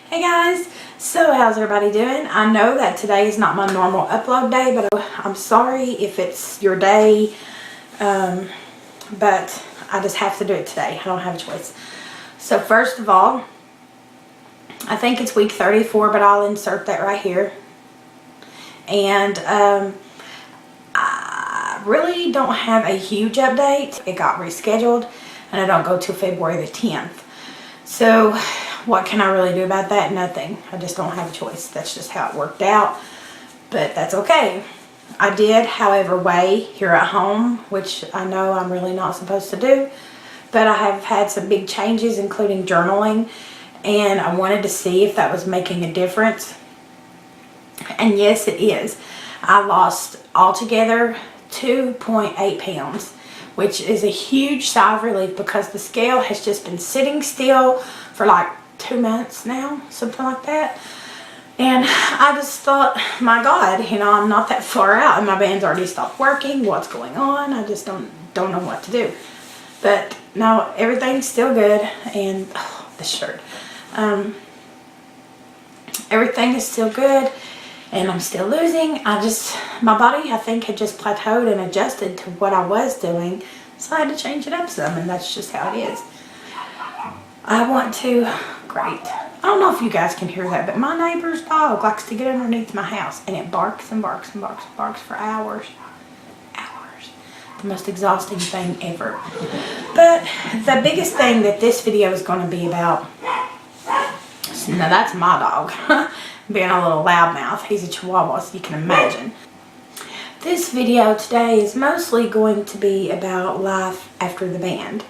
Hey guys, so how's everybody doing? I know that today is not my normal upload day, but I'm sorry if it's your day, but I just have to do it today. I don't have a choice. So first of all, I think it's week 34, but I'll insert that right here. And I really don't have a huge update. It got rescheduled and I don't go till February the 10th. So what can I really do about that? Nothing. I just don't have a choice. That's just how it worked out. But that's okay. I did, however, weigh here at home, which I know I'm really not supposed to do. But I have had some big changes, including journaling. And I wanted to see if that was making a difference. And yes, it is. I lost altogether 2.8 pounds, which is a huge sigh of relief because the scale has just been sitting still for like 2 months now, something like that. And I just thought, my God, you know, I'm not that far out and my band's already stopped working. What's going on? I just don't know what to do. But no, everything's still good. And this shirt, everything is still good. And I'm still losing. My body, I think, had just plateaued and adjusted to what I was doing. So I had to change it up some, and that's just how it is. Great. I don't know if you guys can hear that, but my neighbor's dog likes to get underneath my house, and it barks and barks and barks and barks for hours. Hours. The most exhausting thing ever. But the biggest thing that this video is going to be about, now that's my dog. Being a little loudmouth. He's a Chihuahua, so you can imagine. This video today is mostly going to be about life after the band.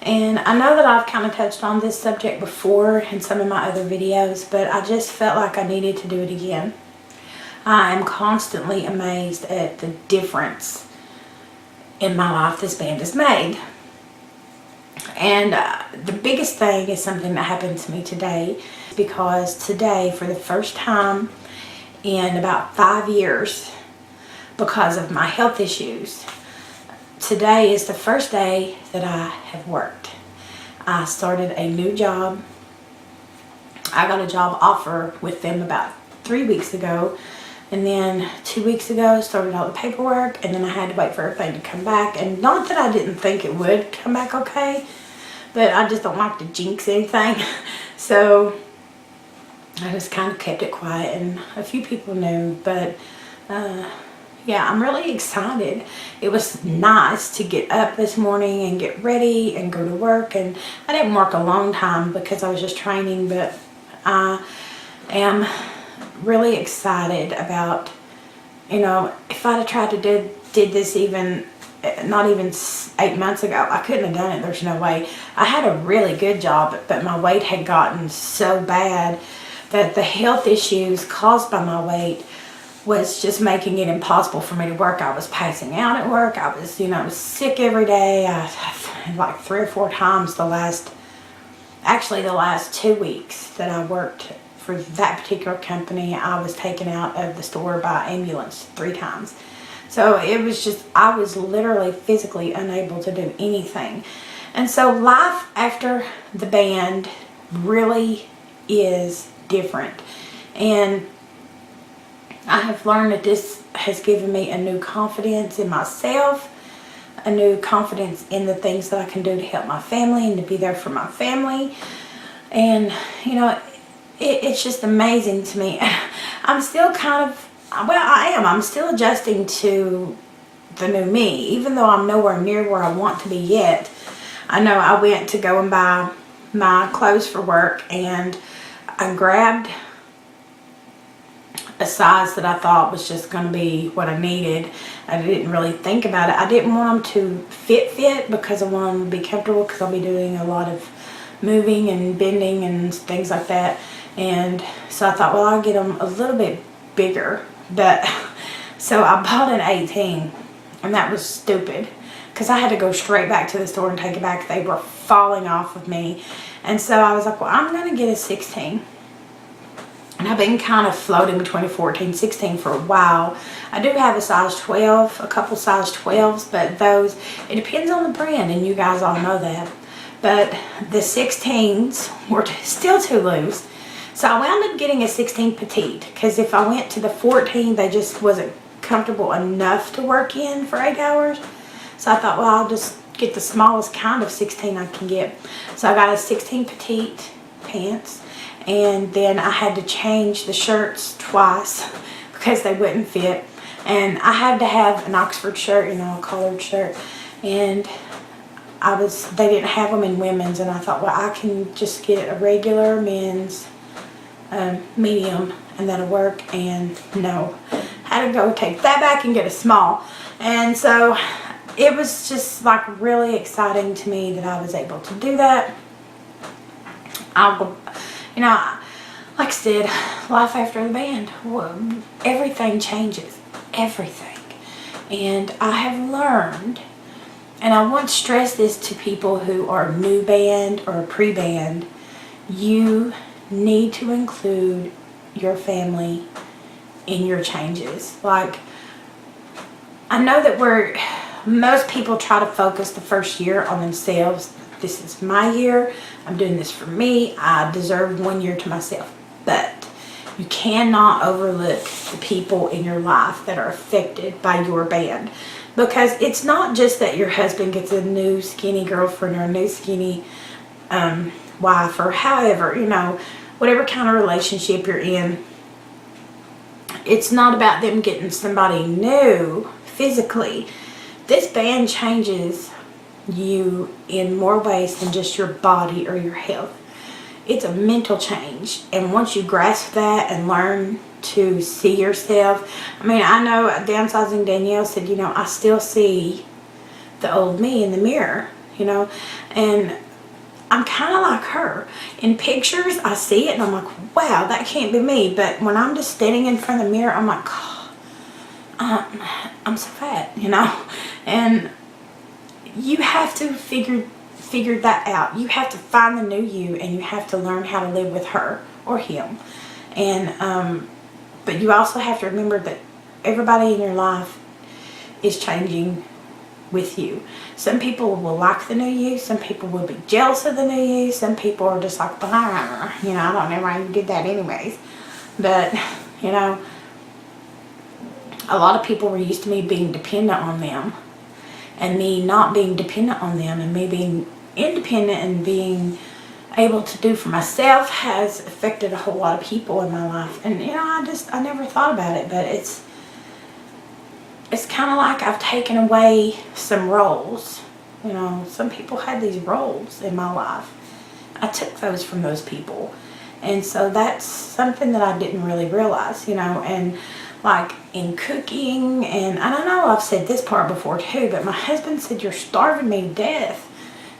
And I know that I've kind of touched on this subject before in some of my other videos, but I just felt like I needed to do it again. I am constantly amazed at the difference in my life this band has made. And the biggest thing is something that happened to me today, because today, for the first time in about 5 years, because of my health issues, today is the first day that I have worked. I started a new job. I got a job offer with them about 3 weeks ago, and then 2 weeks ago started all the paperwork, and then I had to wait for everything to come back. And not that I didn't think it would come back okay, but I just don't like to jinx anything. So I just kind of kept it quiet, and a few people knew, but yeah, I'm really excited. It was nice to get up this morning and get ready and go to work, and I didn't work a long time because I was just training, but I am really excited about, you know, if I'd have tried to did this not even 8 months ago, I couldn't have done it. There's no way. I had a really good job, but my weight had gotten so bad that the health issues caused by my weight was just making it impossible for me to work. I was passing out at work. I was, sick every day. Like 3 or 4 times the last 2 weeks that I worked for that particular company, I was taken out of the store by ambulance 3 times. So it was just, I was literally physically unable to do anything. And so life after the band really is different. And I have learned that this has given me a new confidence in myself, a new confidence in the things that I can do to help my family and to be there for my family. And, it's just amazing to me. I'm still I'm still adjusting to the new me, even though I'm nowhere near where I want to be yet. I know I went to go and buy my clothes for work, and I grabbed a size that I thought was just going to be what I needed. I didn't really think about it. I didn't want them to fit because I want them to be comfortable, because I'll be doing a lot of moving and bending and things like that. And so I thought, well, I'll get them a little bit bigger. But so I bought an 18, and that was stupid because I had to go straight back to the store and take it back. They were falling off of me. And so I was like, well, I'm going to get a 16. And I've been kind of floating between a 14 and 16 for a while. I do have a size 12, a couple size 12s, but those, it depends on the brand, and you guys all know that. But the 16s were still too loose. So I wound up getting a 16 petite, because if I went to the 14, they just wasn't comfortable enough to work in for 8 hours. So I thought, well, I'll just get the smallest kind of 16 I can get. So I got a 16 petite pants, and then I had to change the shirts twice because they wouldn't fit. And I had to have an Oxford shirt, a collared shirt, and they didn't have them in women's, and I thought, well, I can just get a regular men's medium, and that'll work. And no, I had to go take that back and get a small. And so it was just like really exciting to me that I was able to do that. Like I said, life after the band, everything changes, everything. And I have learned, and I want to stress this to people who are new band or pre-band, you need to include your family in your changes. Like, I know that most people try to focus the first year on themselves. This is my year. I'm doing this for me. I deserve 1 year to myself. But you cannot overlook the people in your life that are affected by your band. Because it's not just that your husband gets a new skinny girlfriend or a new skinny wife, or however, whatever kind of relationship you're in. It's not about them getting somebody new physically. This band changes you in more ways than just your body or your health. It's a mental change, and once you grasp that and learn to see yourself, I know Downsizing Danielle said, I still see the old me in the mirror, and I'm kind of like her. In pictures, I see it and I'm like, wow, that can't be me. But when I'm just standing in front of the mirror, I'm like, oh, I'm so fat, and you have to figure that out. You have to find the new you, and you have to learn how to live with her or him. And but you also have to remember that everybody in your life is changing with you. Some people will like the new you. Some people will be jealous of the new you. Some people are just like, I don't know why you did that anyways. But a lot of people were used to me being dependent on them, and me not being dependent on them, and me being independent and being able to do for myself has affected a whole lot of people in my life. And I never thought about it, but it's kind of like I've taken away some roles. Some people had these roles in my life. I took those from those people, and so that's something that I didn't really realize. And like in cooking, and I don't know, I've said this part before too, but my husband said, you're starving me to death.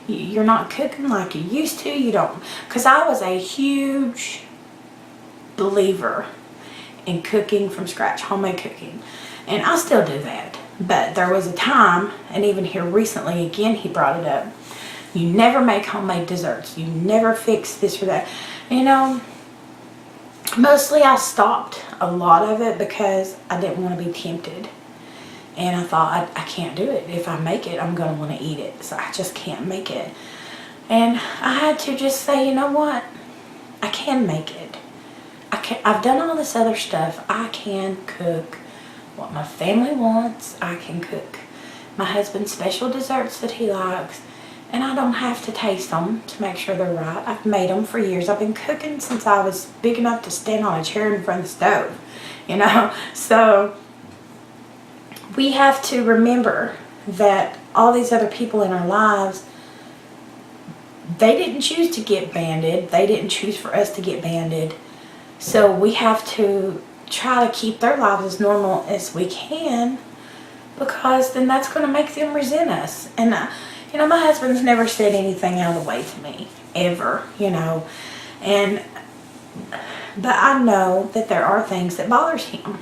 You're not cooking like you used to. You don't, because I was a huge believer in cooking from scratch, homemade cooking, and I still do that. But there was a time, and even here recently again, he brought it up. You never make homemade desserts. You never fix this or that. Mostly I stopped a lot of it because I didn't want to be tempted. And I thought, I can't do it. If I make it, I'm going to want to eat it. So I just can't make it. And I had to just say, you know what? I can make it. I've done all this other stuff. I can cook what my family wants. I can cook my husband's special desserts that he likes. And I don't have to taste them to make sure they're right. I've made them for years. I've been cooking since I was big enough to stand on a chair in front of the stove. So we have to remember that all these other people in our lives, they didn't choose to get banded. They didn't choose for us to get banded. So we have to try to keep their lives as normal as we can, because then that's going to make them resent us. And my husband's never said anything out of the way to me, ever, and but I know that there are things that bothers him.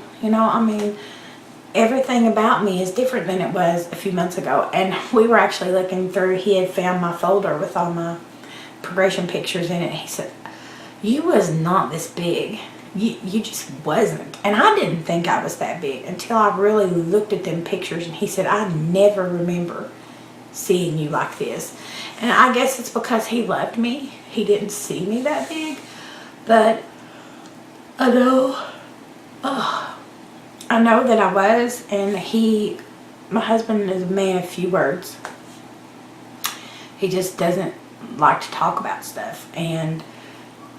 Everything about me is different than it was a few months ago. And we were actually looking through, he had found my folder with all my progression pictures in it. He said, you was not this big. You just wasn't. And I didn't think I was that big until I really looked at them pictures. And he said, I never remember seeing you like this. And I guess it's because he loved me. He didn't see me that big. But I know. I know that I was, and my husband is a man of few words. He just doesn't like to talk about stuff, and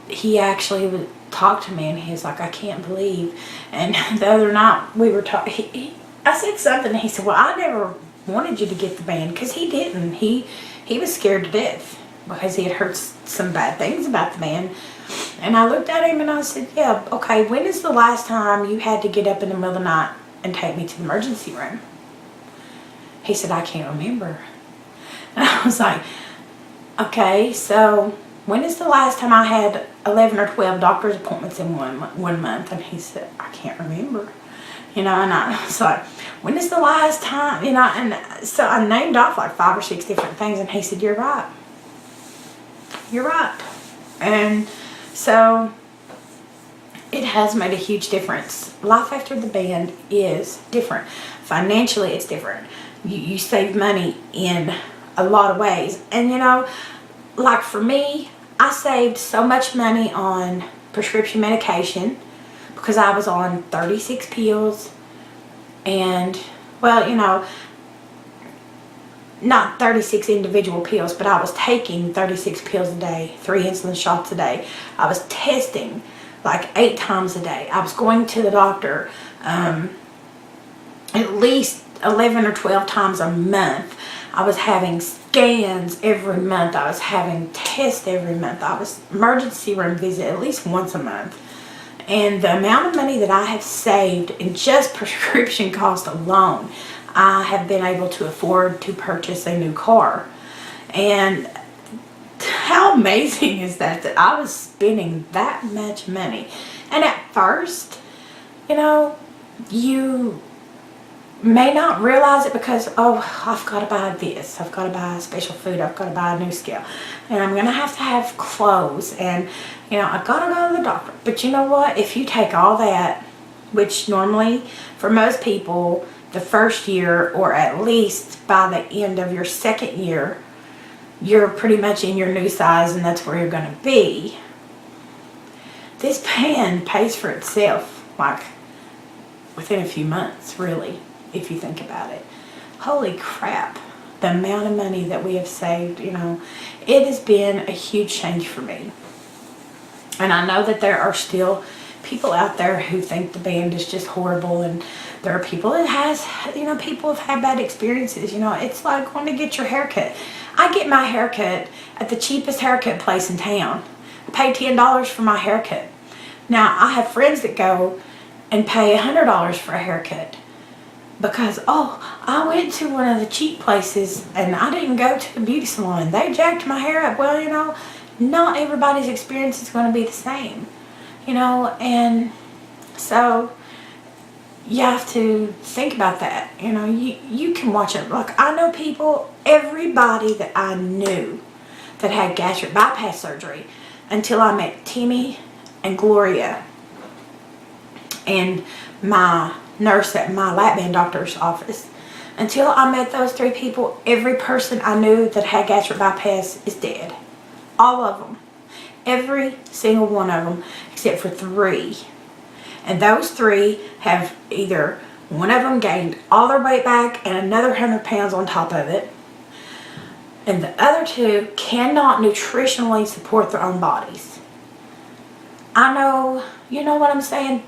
he actually would talk to me, and he's like, I can't believe. And the other night we were talking, I said something, and he said, well, I never wanted you to get the band, because he didn't. He was scared to death because he had heard some bad things about the band. And I looked at him and I said, yeah, okay, when is the last time you had to get up in the middle of the night and take me to the emergency room? He said, I can't remember. And I was like, okay, so when is the last time I had 11 or 12 doctor's appointments in one month? And he said, I can't remember. And I was like, when is the last time, and so I named off like 5 or 6 different things, and he said, you're right. You're right. And so it has made a huge difference. Life after the band is different. Financially, it's different. You save money in a lot of ways. And like for me, I saved so much money on prescription medication because I was on 36 pills. And, well, not 36 individual pills, but I was taking 36 pills a day, 3 insulin shots a day. I was testing like 8 times a day. I was going to the doctor at least 11 or 12 times a month. I was having scans every month. I was having tests every month. I was emergency room visit at least once a month. And the amount of money that I have saved in just prescription cost alone, I have been able to afford to purchase a new car. And how amazing is that I was spending that much money? And at first, you may not realize it because, I've got to buy this, I've got to buy special food, I've got to buy a new scale, and I'm going to have clothes, and I got to go to the doctor. But you know what? If you take all that, which normally for most people, the first year, or at least by the end of your second year, you're pretty much in your new size, and that's where you're going to be. This band pays for itself, like, within a few months, really, if you think about it. Holy crap, the amount of money that we have saved, it has been a huge change for me. And I know that there are still people out there who think the band is just horrible, and there are people that people have had bad experiences. It's like going to get your haircut. I get my haircut at the cheapest haircut place in town. I pay $10 for my haircut. Now, I have friends that go and pay $100 for a haircut because, I went to one of the cheap places and I didn't go to the beauty salon. They jacked my hair up. Well, not everybody's experience is going to be the same, and so you have to think about that. You can watch it. Like, I know people, everybody that I knew that had gastric bypass surgery until I met Timmy and Gloria and my nurse at my lap band doctor's office. Until I met those 3 people, every person I knew that had gastric bypass is dead. All of them. Every single one of them, except for 3. And those 3 have either, one of them gained all their weight back and another 100 pounds on top of it. And the other 2 cannot nutritionally support their own bodies. I know, you know what I'm saying?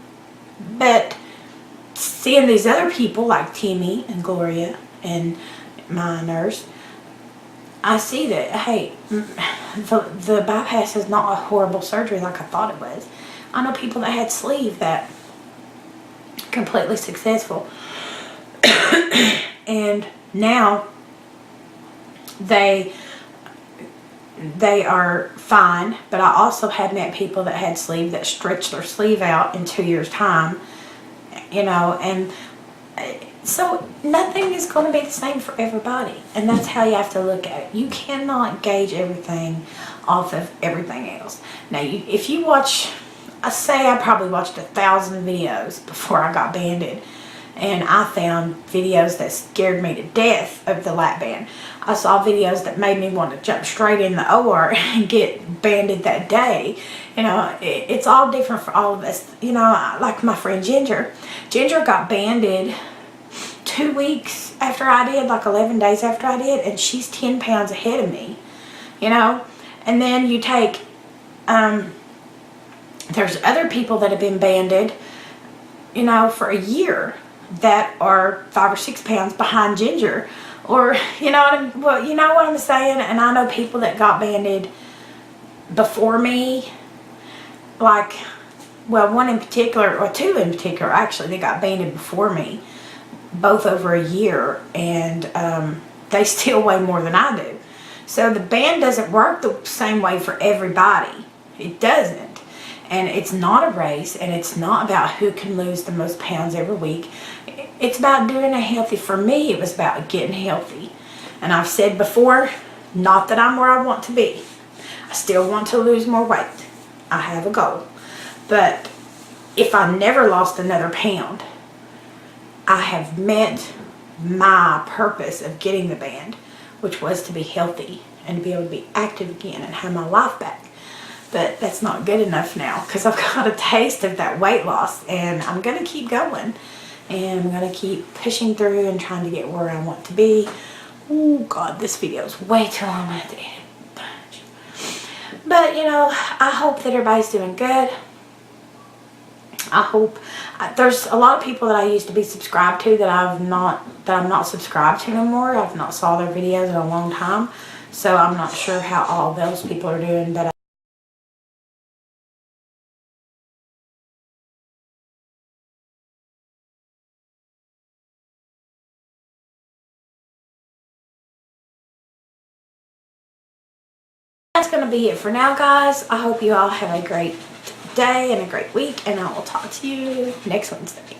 But seeing these other people like Timmy and Gloria and my nurse, I see that, hey, the bypass is not a horrible surgery like I thought it was. I know people that had sleeve that completely successful. And now they are fine, but I also have met people that had sleeve that stretched their sleeve out in 2 years' time, and so nothing is going to be the same for everybody, and that's how you have to look at it. You cannot gauge everything off of everything else. Now, if you watch, I probably watched 1,000 videos before I got banded, And I found videos that scared me to death of the lap band. I saw videos that made me want to jump straight in the OR and get banded that day. You know, it's all different for all of us. You know, like my friend Ginger. Ginger got banded 2 weeks after I did, like 11 days after I did, and she's 10 pounds ahead of me. You know, and then you take, there's other people that have been banded, you know, for a year that are 5 or 6 pounds behind Ginger. Or, you know what I'm saying? And I know people that got banded before me, like, well, one in particular, or two in particular, actually, they got banded before me, both over a year, and they still weigh more than I do. So the band doesn't work the same way for everybody. It doesn't. And it's not a race, and it's not about who can lose the most pounds every week. It's about doing it healthy. For me, it was about getting healthy. And I've said before, not that I'm where I want to be. I still want to lose more weight. I have a goal. But if I never lost another pound, I have met my purpose of getting the band, which was to be healthy and to be able to be active again and have my life back. But that's not good enough now, because I've got a taste of that weight loss, and I'm going to keep going. And I'm going to keep pushing through and trying to get where I want to be. Oh, God, this video is way too long. I have to edit a bunch. But, you know, I hope that everybody's doing good. I hope there's a lot of people that I used to be subscribed to that I'm not subscribed to no more. I've not saw their videos in a long time. So I'm not sure how all those people are doing, but that's going to be it for now, guys. I hope you all have a great day and a great week, and I will talk to you next Wednesday.